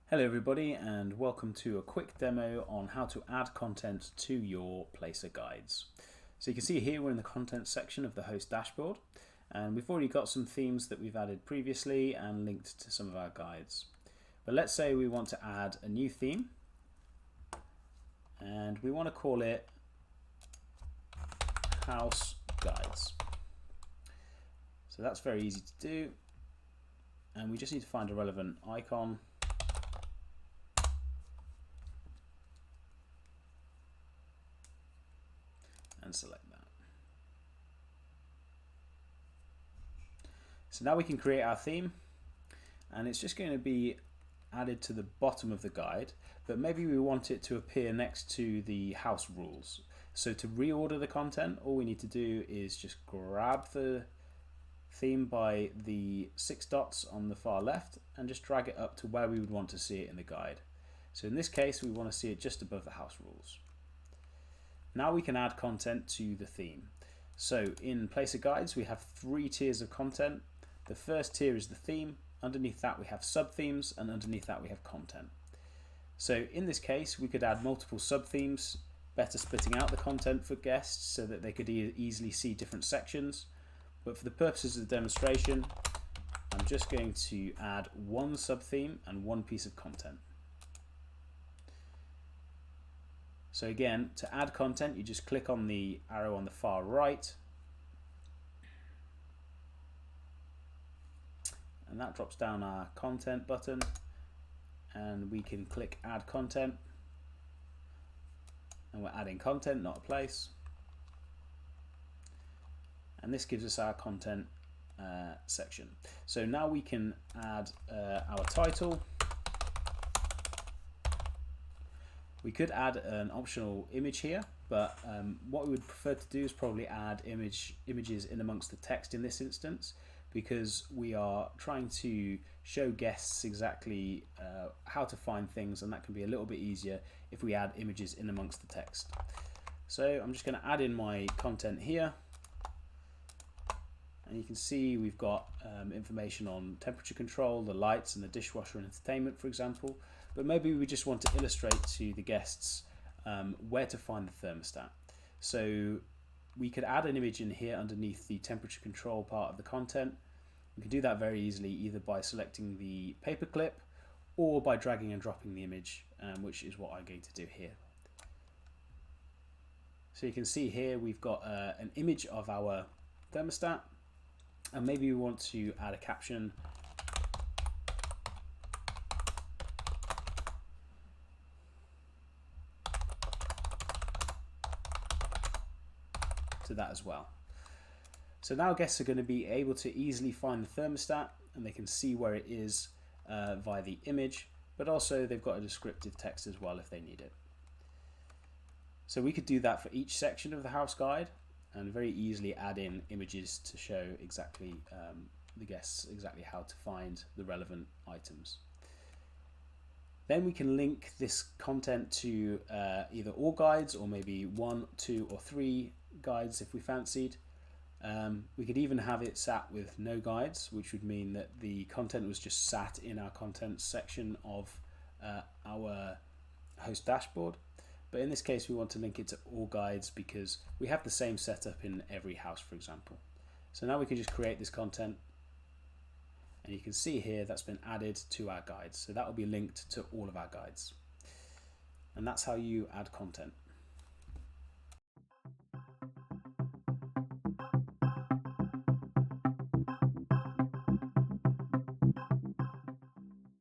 Hello everybody and welcome to a quick demo on how to add content to your Placer guides. So you can see here we're in the content section of the host dashboard and we've already got some themes that we've added previously and linked to some of our guides. But let's say we want to add a new theme and we want to call it House Guides. So that's very easy to do and we just need to find a relevant icon and select that. So now we can create our theme and it's just going to be added to the bottom of the guide, but maybe we want it to appear next to the house rules. So to reorder the content, all we need to do is just grab the theme by the 6 dots on the far left and just drag it up to where we would want to see it in the guide. So in this case we want to see it just above the house rules. Now we can add content to the theme. So in Placer Guides we have 3 tiers of content. The first tier is the theme, underneath that we have sub-themes, and underneath that we have content. So in this case we could add multiple sub-themes, better splitting out the content for guests so that they could easily see different sections. But for the purposes of the demonstration, I'm just going to add 1 sub-theme and 1 piece of content. So again, to add content, you just click on the arrow on the far right, and that drops down our content button, and we can click add content, and we're adding content, not a place, and this gives us our content section. So now we can add our title. We could add an optional image here, but what we would prefer to do is probably add images in amongst the text in this instance, because we are trying to show guests exactly how to find things, and that can be a little bit easier if we add images in amongst the text. So I'm just going to add in my content here, and you can see we've got information on temperature control, the lights, and the dishwasher and entertainment, for example. But maybe we just want to illustrate to the guests where to find the thermostat. So we could add an image in here underneath the temperature control part of the content. We can do that very easily either by selecting the paperclip or by dragging and dropping the image, which is what I'm going to do here. So you can see here we've got an image of our thermostat, and maybe we want to add a caption to that as well. So now guests are going to be able to easily find the thermostat, and they can see where it is via the image, but also they've got a descriptive text as well if they need it. So we could do that for each section of the house guide and very easily add in images to show exactly the guests exactly how to find the relevant items. Then we can link this content to either all guides or maybe 1, 2, or 3 guides if we fancied. We could even have it sat with no guides, which would mean that the content was just sat in our content section of our host dashboard. But in this case we want to link it to all guides because we have the same setup in every house, for example. So now we can just create this content, and you can see here that's been added to our guides. So that will be linked to all of our guides. And that's how you add content.